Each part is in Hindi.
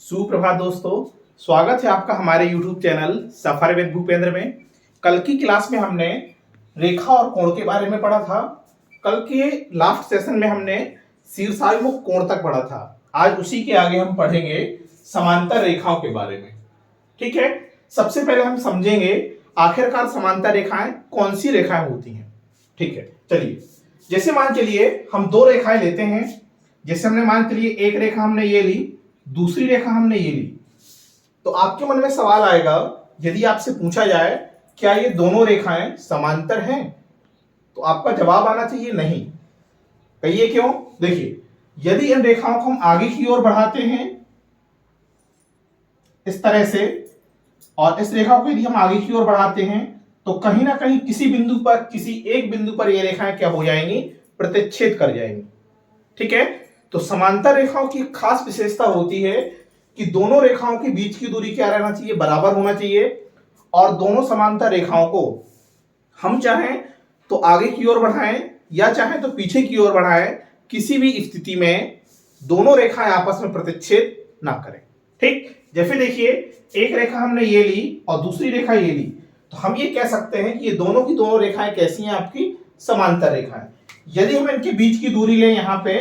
सुप्रभात दोस्तों, स्वागत है आपका हमारे YouTube channel suffer with Bhupendra में। कल की क्लास में हमने रेखा और कोण के बारे में पढ़ा था। कल के लास्ट सेशन में हमने शीर्षाभिमुख कोण तक पढ़ा था। आज उसी के आगे हम पढ़ेंगे समांतर रेखाओं के बारे में। ठीक है, सबसे पहले हम समझेंगे आखिरकार समांतर रेखाएं कौन सी रेखाएं होती हैं। ठीक है, चलिए जैसे मान चलिए हम दो रेखाएं लेते हैं। जैसे हमने मान चलिए एक रेखा हमने ये ली, दूसरी रेखा हमने ये ली, तो आपके मन में सवाल आएगा, यदि आपसे पूछा जाए क्या ये दोनों रेखाएं समांतर हैं, तो आपका जवाब आना चाहिए नहीं। कहिए क्यों? देखिए, यदि इन रेखाओं को हम आगे की ओर बढ़ाते हैं इस तरह से, और इस रेखा को यदि हम आगे की ओर बढ़ाते हैं, तो कहीं ना कहीं किसी बिंदु पर, किसी एक बिंदु पर ये रेखाएं क्या हो जाएंगी? प्रतिच्छेद कर जाएंगी। ठीक है, तो समांतर रेखाओं की खास विशेषता होती है कि दोनों रेखाओं के बीच की दूरी क्या रहना चाहिए? बराबर होना चाहिए। और दोनों समांतर रेखाओं को हम चाहें तो आगे की ओर बढ़ाएं या चाहें तो पीछे की ओर बढ़ाएं, किसी भी स्थिति में दोनों रेखाएं आपस में प्रतिच्छेद ना करें। ठीक, जैसे देखिए एक रेखा हमने ये ली और दूसरी रेखा ये ली, तो हम ये कह सकते हैं कि ये दोनों की दोनों रेखाएं कैसी हैं? आपकी समांतर रेखाएं। यदि हम इनके बीच की दूरी लें यहाँ पे,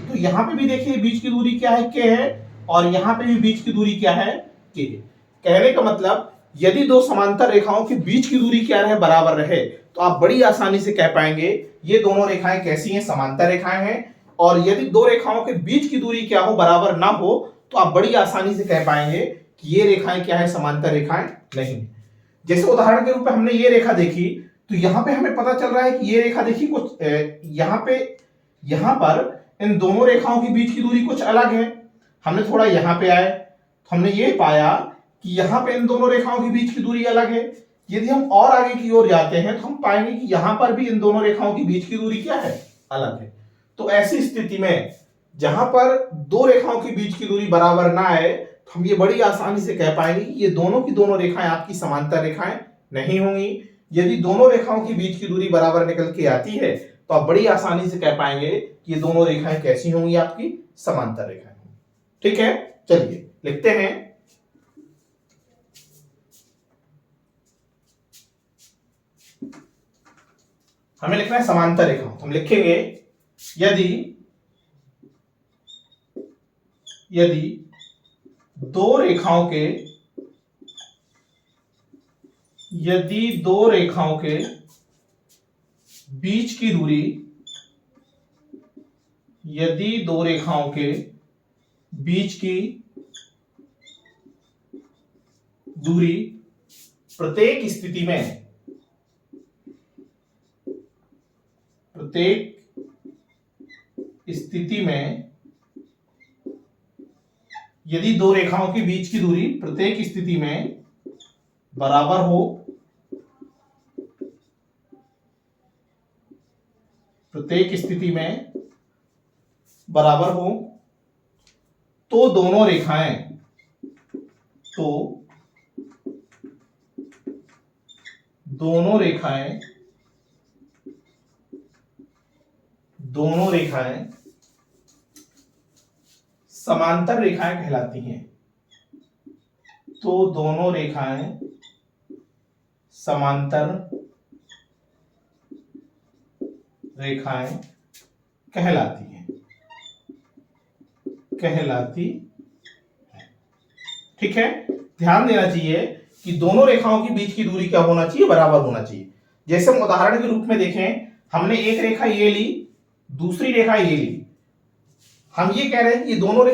तो यहाँ पे भी देखिए बीच की दूरी क्या है? के है। और यहाँ पे भी बीच की दूरी क्या है? के है। कहने का मतलब यदि दो समांतर रेखाओं के बीच की दूरी क्या रहे? बराबर रहे, तो आप बड़ी आसानी से कह पाएंगे ये दोनों रेखाएं कैसी हैं? समांतर रेखाएं हैं। और यदि दो रेखाओं के बीच की दूरी क्या हो? बराबर ना हो, तो आप बड़ी आसानी से कह पाएंगे कि ये रेखाएं क्या है? समांतर रेखाएं नहीं। जैसे उदाहरण के रूप में हमने ये रेखा देखी, तो यहां पे हमें पता चल रहा है कि ये रेखा देखिए कुछ यहां पर इन दोनों रेखाओं के बीच की दूरी कुछ अलग है। हमने थोड़ा यहां पे आए तो हमने ये पाया कि यहां पे इन दोनों रेखाओं के बीच की दूरी अलग है। यदि हम और आगे की ओर जाते हैं तो हम पाएंगे कि यहां पर भी इन दोनों रेखाओं के बीच की दूरी क्या है? अलग है। तो ऐसी स्थिति में जहां पर दो रेखाओं के बीच की दूरी बराबर ना आए, तो हम ये बड़ी आसानी से कह पाएंगे कि ये दोनों की दोनों रेखाएं आपकी समांतर रेखाएं नहीं होंगी। यदि दोनों रेखाओं के बीच की दूरी बराबर निकल के आती है, तो आप बड़ी आसानी से कह पाएंगे कि ये दोनों रेखाएं कैसी होंगी? आपकी समांतर रेखाएं। ठीक है, चलिए लिखते हैं। हमें लिखना है समांतर रेखा, तो हम लिखेंगे यदि दो रेखाओं के बीच की दूरी, यदि दो रेखाओं के बीच की दूरी प्रत्येक स्थिति में यदि दो रेखाओं के बीच की दूरी प्रत्येक स्थिति में बराबर हो, तो दोनों रेखाएं समांतर रेखाएं कहलाती हैं। तो दोनों रेखाएं समांतर रेखाएं कहलाती हैं। ठीक है, ध्यान देना चाहिए कि दोनों रेखाओं के बीच की दूरी क्या होना चाहिए? बराबर होना चाहिए। जैसे हम उदाहरण के रूप में देखें, हमने एक रेखा ये ली, दूसरी रेखा ये ली। हम ये कह रहे हैं कि दोनों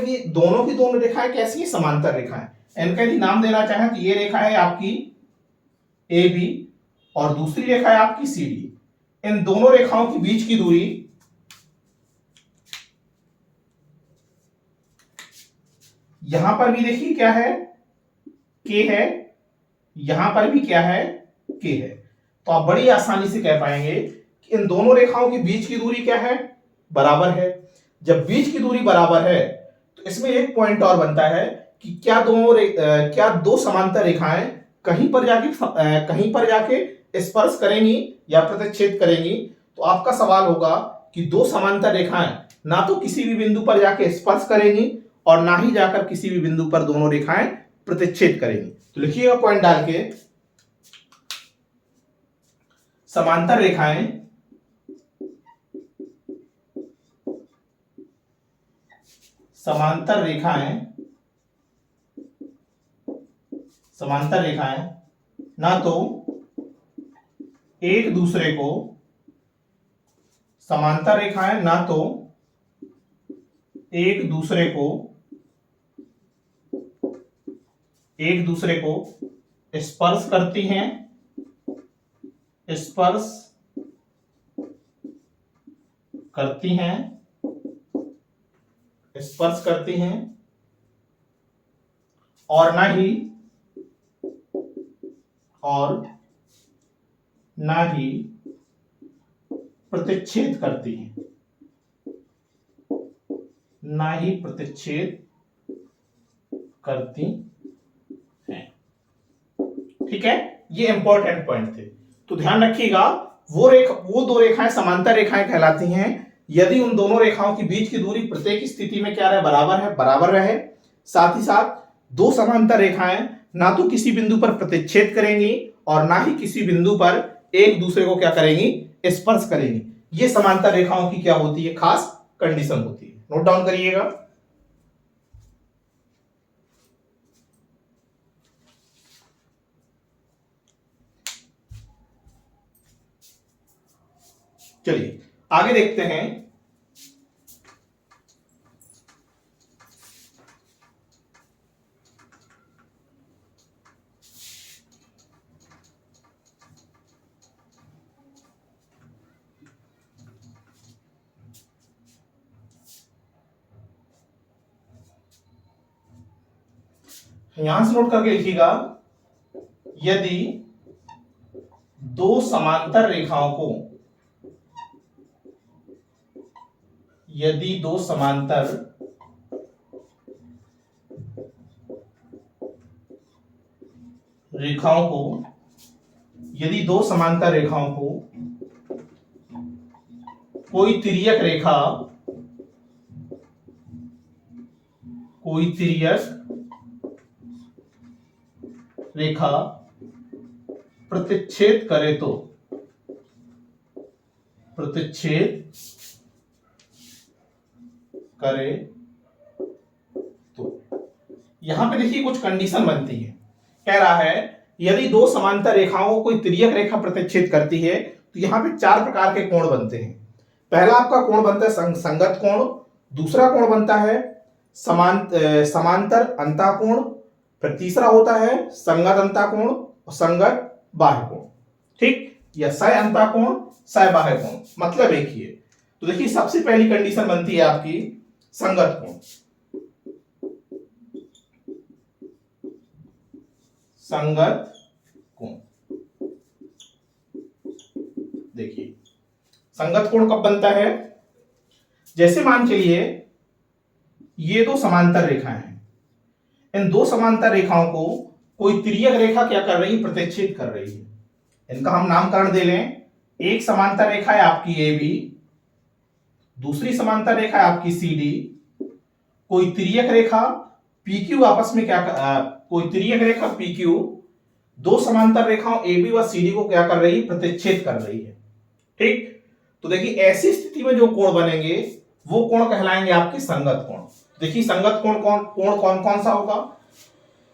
की दोनों रेखाएं कैसी है? समांतर रेखाएं। इनका यदि नाम देना चाहें तो ये रेखा है आपकी ए बी और दूसरी रेखा है आपकी सी डी। इन दोनों रेखाओं के बीच की दूरी यहां पर भी देखिए क्या है? के है। यहां पर भी क्या है? के है। तो आप बड़ी आसानी से कह पाएंगे कि इन दोनों रेखाओं के बीच की दूरी क्या है? बराबर है। जब बीच की दूरी बराबर है, तो इसमें एक पॉइंट और बनता है कि क्या दो समांतर रेखाएं कहीं पर जाके स्पर्श करेंगी या प्रतिच्छेद करेंगी? तो आपका सवाल होगा कि दो समांतर रेखाएं ना तो किसी भी बिंदु पर जाके स्पर्श करेंगी और ना ही जाकर किसी भी बिंदु पर दोनों रेखाएं प्रतिच्छेद करेंगी। तो लिखिएगा पॉइंट डाल के, समांतर रेखाएं समांतर रेखाएं समांतर रेखाएं ना तो एक दूसरे को समांतर रेखाएं ना तो एक दूसरे को स्पर्श करती हैं और ना ही प्रतिच्छेद करती हैं, ठीक है। ये इंपॉर्टेंट पॉइंट थे, तो ध्यान रखिएगा। वो दो रेखाएं समांतर रेखाएं कहलाती हैं यदि उन दोनों रेखाओं के बीच की दूरी प्रत्येक स्थिति में क्या रहे, बराबर रहे। साथ ही साथ दो समांतर रेखाएं ना तो किसी बिंदु पर प्रतिच्छेद करेंगी और ना ही किसी बिंदु पर एक दूसरे को क्या करेंगी, स्पर्श करेंगी। ये समांतर रेखाओं की क्या होती है, खास कंडीशन होती है। नोट डाउन करिएगा। चलिए आगे देखते हैं। यहां से नोट करके लिखिएगा, यदि दो समांतर रेखाओं को यदि दो समांतर रेखाओं को कोई तिर्यक रेखा प्रतिच्छेद करे तो यहां पे देखिए कुछ कंडीशन बनती है। कह रहा है यदि दो समांतर रेखाओं को कोई तिर्यक रेखा प्रतिच्छेद करती है तो यहां पे चार प्रकार के कोण बनते हैं। पहला आपका कोण बनता है संगत कोण, दूसरा कोण बनता है समांतर अंतःकोण, फिर तीसरा होता है संगत अंतःकोण और संगत बाह्य कोण, ठीक, या सह अंतःकोण सह बाह्य कोण, मतलब एक ही है। तो देखिए सबसे पहली कंडीशन बनती है आपकी संगत कोण। देखिए संगत कोण कब बनता है, जैसे मान चलिए ये दो समांतर रेखाएं हैं, इन दो समांतर रेखाओं को कोई तिर्यक रेखा क्या कर रही है, प्रतिच्छेद कर रही है। इनका हम नामकरण दे लें, एक समांतर रेखा है आपकी AB, दूसरी समांतर रेखा है आपकी CD, कोई तिर्यक रेखा PQ आपस में कोई तिर्यक रेखा PQ दो समांतर रेखाओं AB व CD को क्या कर रही है, प्रतिच्छेद कर रही है, ठीक। तो देखिए ऐसी स्थिति में जो कोण बनेंगे वो कोण कहलाएंगे आपके संगत कोण। देखिए संगत कोण कौन सा होगा,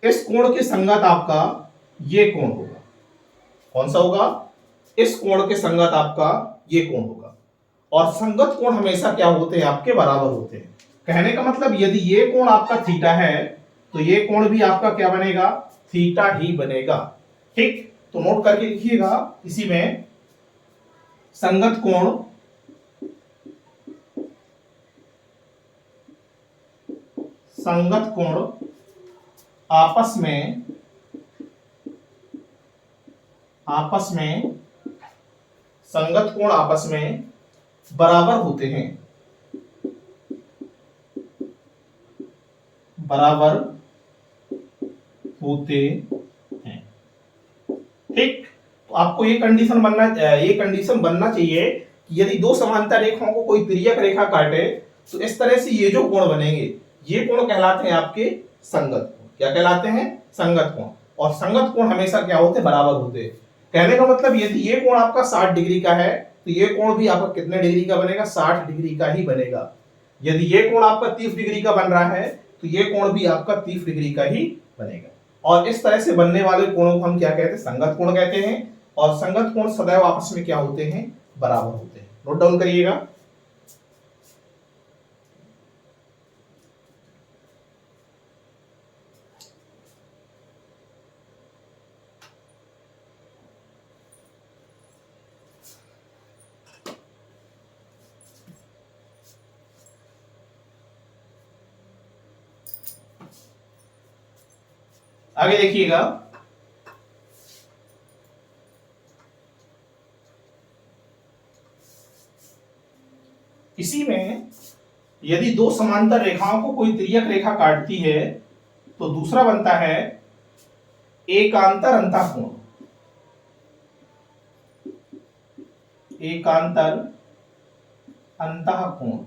इस कोण के संगत आपका ये कोण होगा। कौन सा होगा, इस कोण के संगत आपका ये कोण होगा। और संगत कोण हमेशा क्या होते हैं, आपके बराबर होते हैं। कहने का मतलब यदि ये कोण आपका थीटा है तो ये कोण भी आपका क्या बनेगा, थीटा ही बनेगा, ठीक। तो नोट करके लिखिएगा इसी में, संगत कोण आपस में बराबर होते हैं, ठीक। तो आपको ये कंडीशन बनना चाहिए कि यदि दो समांतर रेखाओं को कोई तिर्यक रेखा काटे तो इस तरह से ये जो कोण बनेंगे ये कोण कहलाते हैं आपके संगत कोण। क्या कहलाते हैं? संगत कोण। और संगत कोण हमेशा क्या होते हैं? बराबर होते हैं। कहने का मतलब यदि ये कोण आपका 60 डिग्री का है तो ये कोण भी आपका कितने डिग्री का बनेगा? 60 डिग्री का ही बनेगा। यदि ये कोण आपका 30 डिग्री का बन रहा है तो ये कोण भी आपका 30 डिग्री का ही बनेगा। और इस तरह से बनने वाले कोणों को हम क्या कहते हैं? संगत कोण कहते हैं। और संगत कोण सदैव आपस में क्या होते हैं? बराबर होते हैं। नोट डाउन करिएगा। आगे देखिएगा, इसी में यदि दो समांतर रेखाओं को कोई तिर्यक रेखा काटती है तो दूसरा बनता है एकांतर अंतःकोण। एकांतर अंतःकोण।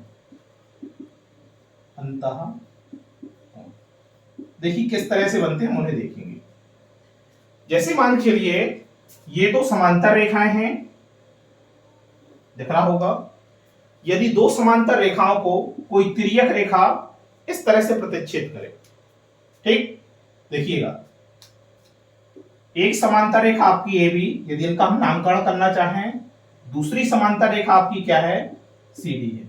अंतःकोण देखिए किस तरह से बनते हैं, हम उन्हें देखेंगे। जैसे मान के चलिए ये दो समांतर रेखाएं हैं, दिख रहा होगा। यदि दो समांतर रेखाओं को कोई तिर्यक रेखा इस तरह से प्रतिच्छेद करे, ठीक, देखिएगा एक समांतर रेखा आपकी ए बी, यदि इनका हम नामकरण करना चाहें, दूसरी समांतर रेखा आपकी क्या है? सी डी है।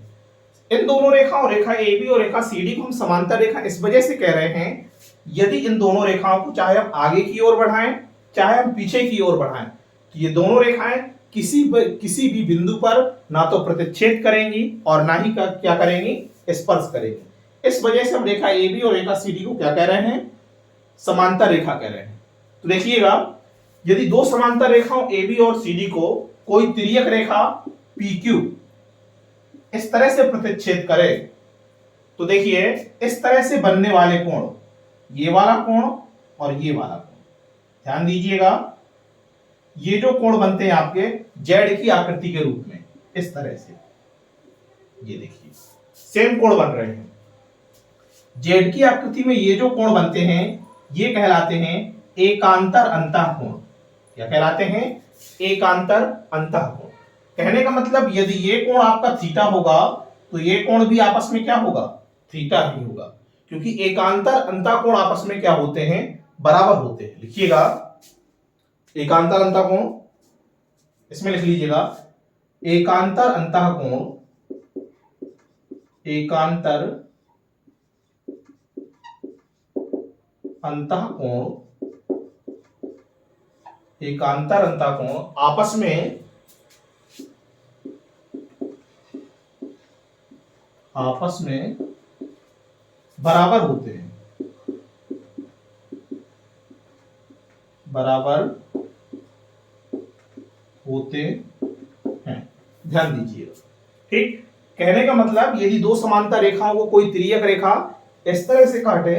इन दोनों रेखाओं, रेखा ए बी और रेखा सी डी को हम समांतर रेखा इस वजह से कह रहे हैं, यदि इन दोनों रेखाओं को चाहे हम आगे की ओर बढ़ाएं चाहे हम पीछे की ओर बढ़ाएं तो ये दोनों रेखाएं किसी भी बिंदु पर ना तो प्रतिच्छेद करेंगी और ना ही क्या करेंगी? स्पर्श करेंगी। इस वजह से हम रेखा ए बी और रेखा सी डी को क्या कह रहे हैं? समांतर रेखा कह रहे हैं। तो देखिएगा, यदि दो समांतर रेखाओं ए बी और सी डी को कोई तिर्यक रेखा पी क्यू इस तरह से प्रतिच्छेद करे तो देखिए इस तरह से बनने वाले कोण, ये वाला कोण और ये वाला कोण, ध्यान दीजिएगा, ये जो कोण बनते हैं आपके जेड की आकृति के रूप में इस तरह से, ये देखिए सेम कोण बन रहे हैं। जेड की आकृति में ये जो कोण बनते हैं ये कहलाते हैं एकांतर अंतःकोण। क्या कहलाते हैं? एकांतर अंतःकोण। कहने का मतलब यदि ये कोण आपका थीटा होगा तो ये कोण भी आपस में क्या होगा? थीटा ही होगा, क्योंकि एकांतर अंतःकोण आपस में क्या होते हैं? बराबर होते हैं। लिखिएगा एकांतर अंतःकोण, इसमें लिख लीजिएगा एकांतर अंतःकोण। एकांतर अंतःकोण, एकांतर अंतःकोण आपस में बराबर होते हैं। बराबर होते हैं, ध्यान दीजिएगा। ठीक, कहने का मतलब यदि दो समांतर रेखाओं को कोई तिर्यक रेखा इस तरह से काटे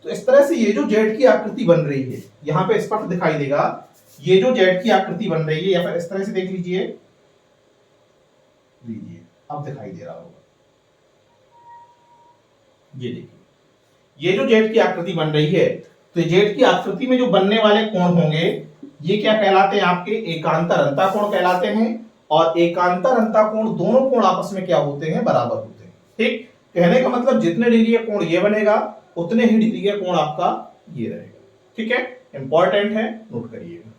तो इस तरह से ये जो जेड की आकृति बन रही है, यहां पे स्पष्ट दिखाई देगा, ये जो जेड की आकृति बन रही है या फिर इस तरह से देख लीजिए, अब दिखाई दे रहा होगा, ये देखिए ये जो जेड की आकृति बन रही है, तो जेड की आकृति में जो बनने वाले कोण होंगे ये क्या कहलाते हैं? आपके एकांतर अंतःकोण कहलाते हैं। और एकांतर अंतःकोण दोनों कोण आपस में क्या होते हैं? बराबर होते हैं। ठीक, कहने का मतलब जितने डिग्री का कोण ये बनेगा उतने ही डिग्री का कोण आपका ये रहेगा। ठीक है, इंपॉर्टेंट है, नोट करिएगा।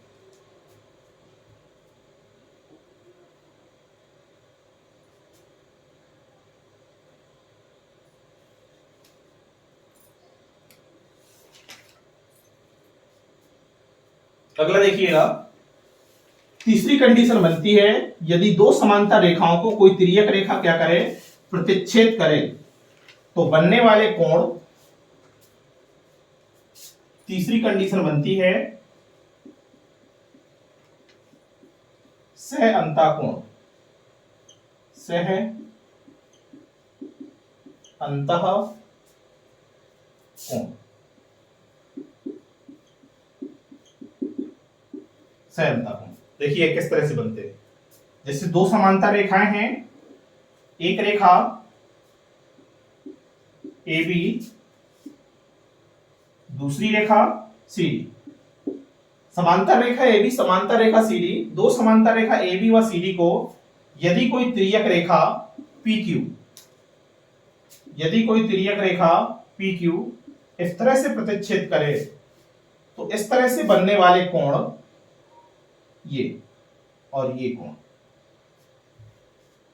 अगला देखिएगा, तीसरी कंडीशन बनती है यदि दो समांतर रेखाओं को कोई तिर्यक रेखा क्या करे? प्रतिच्छेद करे तो बनने वाले कोण, तीसरी कंडीशन बनती है सह अंतःकोण। सह अंतःकोण, सह अंतःकोण देखिए किस तरह से बनते हैं। जैसे दो समांतर रेखाएं हैं, एक रेखा ए बी, दूसरी रेखा सी डी। समांतर रेखा ए बी, समांतर रेखा सी डी, दो समांतर रेखा ए बी व सी डी को यदि कोई तिर्यक रेखा पी क्यू, यदि कोई तिर्यक रेखा पी क्यू इस तरह से प्रतिच्छेद करे तो इस तरह से बनने वाले कोण ये और ये कोण,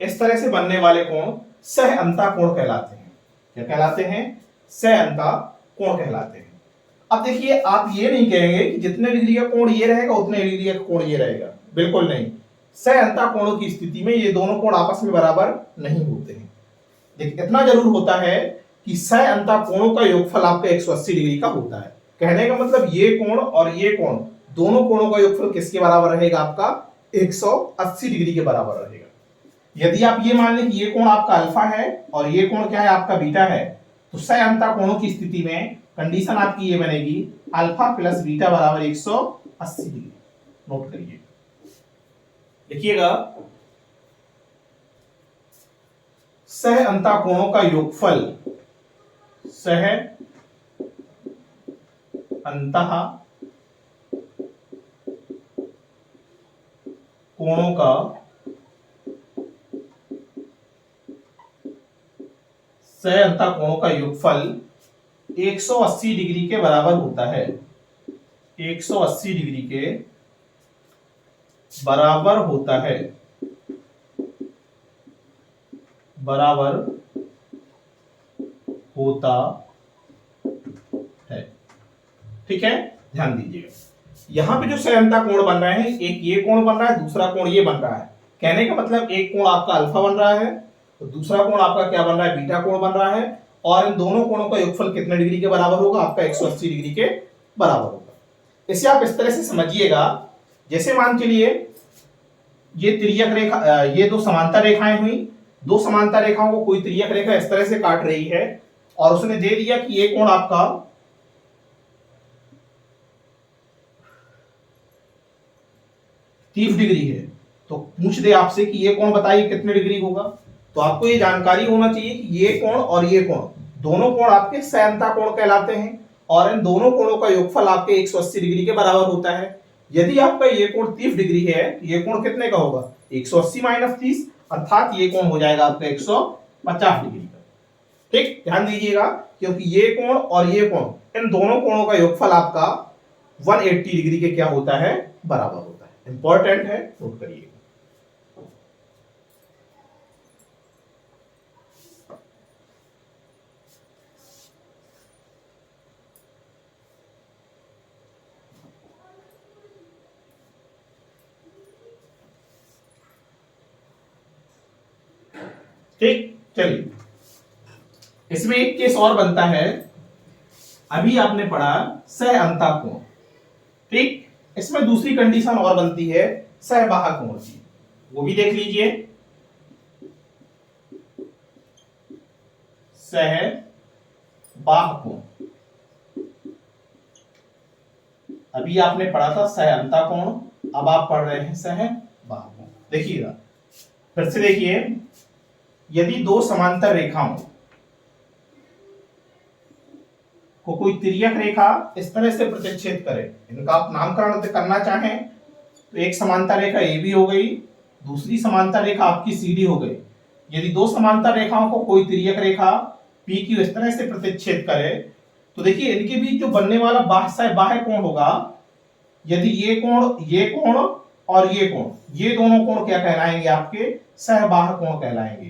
इस तरह से बनने वाले कोण सह अंता कोण कहलाते हैं। क्या कहलाते हैं? सह अंता कोण कहलाते हैं। अब देखिए, आप ये नहीं कहेंगे कि जितने डिग्री का कोण ये रहेगा उतने डिग्री का कोण ये रहेगा, बिल्कुल नहीं। सह अंता कोणों की स्थिति में ये दोनों कोण आपस में बराबर नहीं होते हैं। देखिए, इतना जरूर होता है कि सह अंता कोणों का योगफल आपका 180 डिग्री का होता है। कहने का मतलब ये कोण और ये कोण, दोनों कोणों का योगफल किसके बराबर रहेगा? आपका 180 डिग्री के बराबर रहेगा। यदि आप ये मान लें कि ये कोण आपका अल्फा है और ये कोण क्या है? आपका बीटा है, तो सह अंता कोणों की स्थिति में कंडीशन आपकी ये बनेगी अल्फा प्लस बीटा बराबर 180 डिग्री। नोट करिए, देखिएगा, सह अंता कोणों का योगफल, सह अंतः कोणों का सह अंतः कोणों का योगफल 180 डिग्री के बराबर होता है। 180 डिग्री के बराबर होता है, बराबर होता है। ठीक है, ध्यान दीजिएगा, यहां पे जो सह अंतः कोण बन रहे हैं, एक ये कोण बन रहा है, दूसरा कोण ये बन रहा है। कहने का मतलब एक कोण आपका अल्फा बन रहा है तो दूसरा कोण आपका क्या बन रहा है? बीटा कोण बन रहा है। और इन दोनों कोणों का योगफल कितने डिग्री के बराबर होगा? आपका 180 डिग्री के बराबर होगा। इसे आप इस तरह से समझिएगा, जैसे मान के लिए ये तिर्यक रेखा, ये दो समांतर रेखाएं हुई, दो समांतर रेखाओं को कोई तिर्यक रेखा इस तरह से काट रही है और उसने दे दिया कि ये कोण आपका 30 डिग्री है, तो पूछ दे आपसे कि ये कोण बताइए कितने डिग्री होगा। तो आपको ये जानकारी होना चाहिए कि ये कोण और ये कोण, दोनों कोण आपके सह अंतः कोण कहलाते हैं और इन दोनों कोणों का योगफल आपके 180 डिग्री के बराबर होता है। यदि आपका ये कोण 30 डिग्री है, ये कोण कितने का होगा? 180 माइनस 30, अर्थात ये कोण हो जाएगा आपका 150 डिग्री का। ठीक, ध्यान दीजिएगा, क्योंकि ये कोण और ये कोण, इन दोनों कोणों का योगफल आपका 180 डिग्री के क्या होता है? बराबर होता है। इंपॉर्टेंट है, नोट करिए। ठीक, चलिए, इसमें एक केस और बनता है। अभी आपने पढ़ा सह अंतः कोण, ठीक, इसमें दूसरी कंडीशन और बनती है सहबाहा कोण की, वो भी देख लीजिए। सहबाह कोण, अभी आपने पढ़ा था सह अंतः कोण, अब आप पढ़ रहे हैं सहबाह कोण। देखिएगा, फिर से देखिए, यदि दो समांतर रेखाओं को कोई तिर्यक रेखा इस तरह से प्रतिच्छेद करे, इनका आप नामकरण करना चाहें तो एक समांतर रेखा ए बी हो गई, दूसरी समांतर रेखा आपकी सी डी हो गई। यदि दो समांतर रेखाओं को कोई तिर्यक रेखा पी क्यू इस तरह से प्रतिच्छेद करे तो देखिए इनके बीच जो बनने वाला बाह्य कोण होगा, यदि ये कोण और ये कोण, ये दोनों कोण क्या कहलाएंगे? आपके सहबाह्य कोण कहलाएंगे।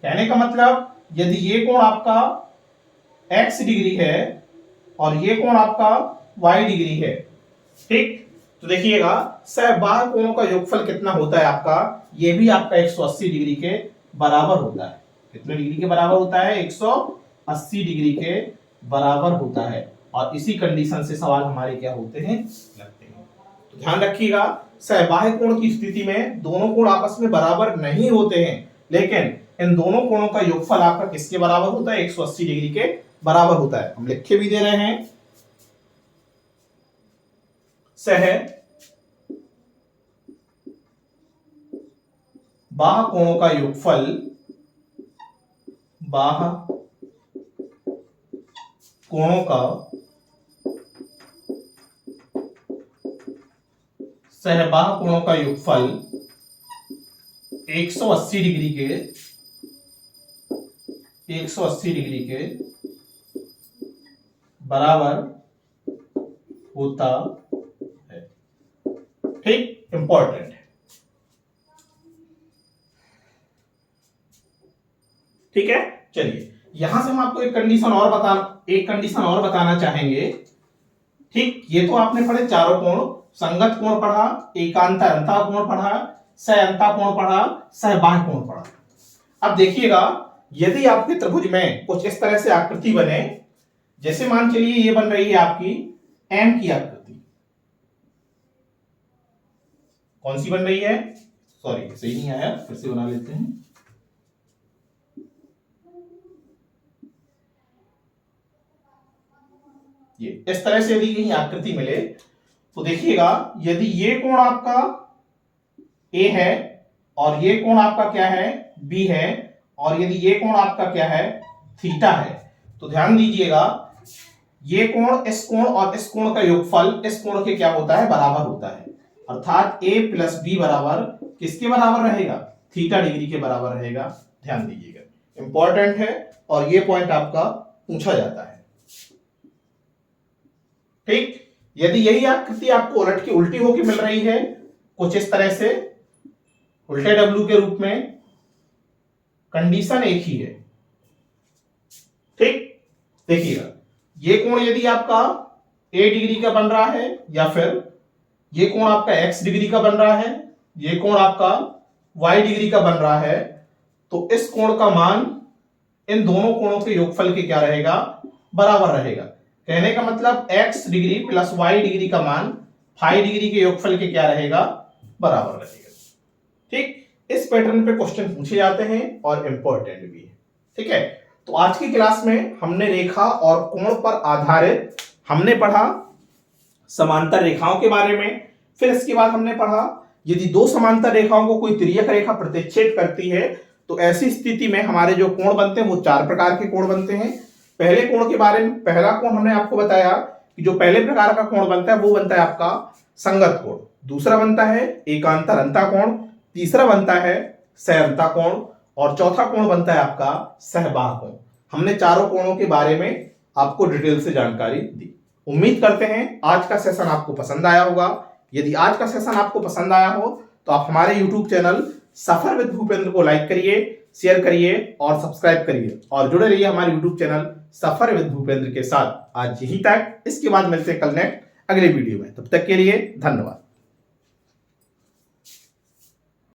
कहने का मतलब यदि ये कोण आपका x डिग्री है और ये कोण आपका y डिग्री है, ठीक, तो देखिएगा सहबाह्य कोणों का योगफल कितना होता है आपका? ये भी आपका 180 डिग्री के बराबर होता है। कितने डिग्री के बराबर होता है? 180 डिग्री के बराबर होता है। और इसी कंडीशन से सवाल हमारे क्या होते हैं? लगते हैं। तो ध्यान रखिएगा, सहबाह्य कोण की स्थिति में दोनों कोण आपस में बराबर नहीं होते हैं, लेकिन इन दोनों कोणों का योगफल आपका किसके बराबर होता है? 180 डिग्री के बराबर होता है। हम लिखे भी दे रहे हैं, सह बाह्य कोणों का योगफल, बाह्य कोणों का सहबाह कोणों का योगफल 180 डिग्री के बराबर होता है। ठीक, इंपॉर्टेंट है। ठीक है, चलिए यहां से हम आपको एक कंडीशन और बताना चाहेंगे। ठीक, ये तो आपने पढ़े चारों कोण, संगत कोण पढ़ा, एकांतर अंतः कोण पढ़ा, सह अंतः कोण पढ़ा, सह बाह्य कोण पढ़ा। अब देखिएगा, यदि आपके त्रिभुज में कुछ इस तरह से आकृति बने, जैसे मान चलिए ये बन रही है आपकी एम की आकृति। कौन सी बन रही है? सॉरी, सही नहीं आया, फिर से बना लेते हैं। ये इस तरह से यदि कहीं आकृति मिले तो देखिएगा, यदि ये कोण आपका ए है और ये कोण आपका क्या है, बी है, और यदि ये कोण आपका क्या है, थीटा है, तो ध्यान दीजिएगा ये कोण इस कोण और इस कोण का योगफल इस कोण के क्या होता है, बराबर होता है। अर्थात a प्लस बी बराबर किसके बराबर रहेगा? थीटा डिग्री के बराबर रहेगा। ध्यान दीजिएगा, इंपॉर्टेंट है और ये पॉइंट आपका पूछा जाता है। ठीक, यदि यही आकृति आपको उलट की उल्टी होकर मिल रही है, कुछ इस तरह से उल्टे W के रूप में, कंडीशन एक ही है। ठीक, देखिएगा ये कोण यदि आपका a डिग्री का बन रहा है या फिर ये कोण आपका x डिग्री का बन रहा है, ये कोण आपका y डिग्री का बन रहा है, तो इस कोण का मान इन दोनों कोणों के योगफल के क्या रहेगा, बराबर रहेगा। कहने का मतलब x degree plus y degree का मान फाई डिग्री के योगफल के क्या रहेगा, बराबर रहेगा। ठीक, इस पैटर्न पे क्वेश्चन पूछे जाते हैं और इंपॉर्टेंट भी है। ठीक है, तो आज की क्लास में हमने रेखा और कोण पर आधारित हमने पढ़ा समांतर रेखाओं के बारे में। फिर इसके बाद हमने पढ़ा यदि दो समांतर रेखाओं को कोई तिर्यक रेखा प्रतिच्छेद करती है तो ऐसी स्थिति में हमारे जो कोण बनते हैं वो चार प्रकार के कोण बनते हैं। पहले कोण के बारे में, पहला कोण हमने आपको बताया कि जो पहले प्रकार का कोण बनता है वो बनता है आपका संगत कोण, दूसरा बनता है एकांतर अंतः कोण, तीसरा बनता है सह अंतः कोण और चौथा कोण बनता है आपका सहबाह कोण। हमने चारों कोणों के बारे में आपको डिटेल से जानकारी दी। उम्मीद करते हैं आज का सेशन आपको पसंद आया होगा। यदि आज का सेशन आपको पसंद आया हो तो आप हमारे YouTube channel suffer with Bhupendra को लाइक करिए, शेयर करिए और सब्सक्राइब करिए और जुड़े रहिए हमारे YouTube channel suffer with Bhupendra के साथ। आज यहीं तक, इसके बाद मिलते हैं कल नेक्स्ट अगले वीडियो में। तब तक के लिए धन्यवाद।